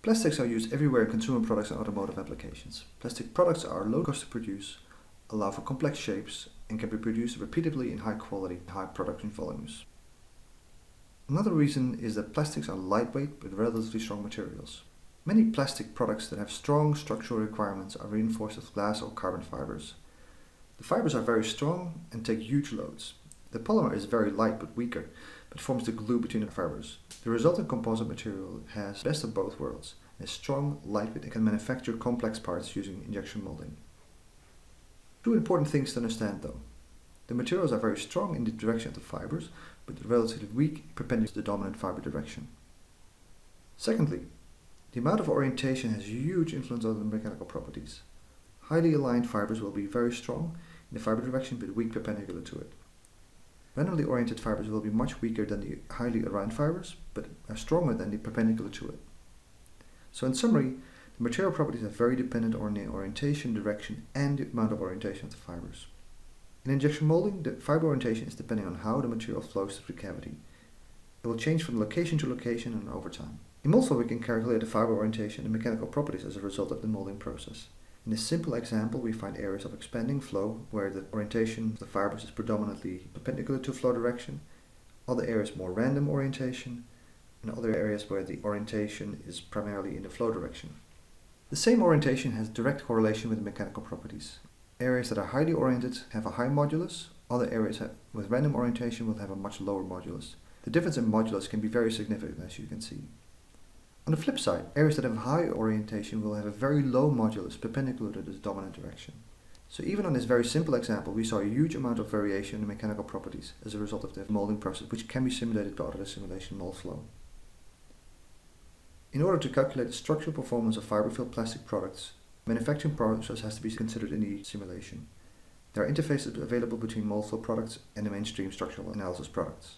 Plastics are used everywhere in consumer products and automotive applications. Plastic products are low cost to produce, allow for complex shapes, and can be produced repeatedly in high quality, high production volumes. Another reason is that plastics are lightweight with relatively strong materials. Many plastic products that have strong structural requirements are reinforced with glass or carbon fibers. The fibers are very strong and take huge loads. The polymer is very light but weaker, but forms the glue between the fibers. The resulting composite material has the best of both worlds, and is strong, lightweight, and can manufacture complex parts using injection molding. Two important things to understand though. The materials are very strong in the direction of the fibers, but relatively weak perpendicular to the dominant fiber direction. Secondly, the amount of orientation has a huge influence on the mechanical properties. Highly aligned fibers will be very strong in the fiber direction but weak perpendicular to it. Randomly oriented fibers will be much weaker than the highly aligned fibers, but are stronger than the perpendicular to it. So in summary, the material properties are very dependent on the orientation, direction, and the amount of orientation of the fibers. In injection molding, the fiber orientation is depending on how the material flows through the cavity. It will change from location to location and over time. In Moldflow, we can calculate the fiber orientation and mechanical properties as a result of the molding process. In this simple example, we find areas of expanding flow where the orientation of the fibers is predominantly perpendicular to flow direction, other areas more random orientation, and other areas where the orientation is primarily in the flow direction. The same orientation has direct correlation with the mechanical properties. Areas that are highly oriented have a high modulus, other areas with random orientation will have a much lower modulus. The difference in modulus can be very significant, as you can see. On the flip side, areas that have high orientation will have a very low modulus perpendicular to the dominant direction. So even on this very simple example, we saw a huge amount of variation in the mechanical properties as a result of the molding process, which can be simulated by Autodesk simulation Moldflow. In order to calculate the structural performance of fiber-filled plastic products, the manufacturing process has to be considered in the simulation. There are interfaces available between Moldflow products and the mainstream structural analysis products.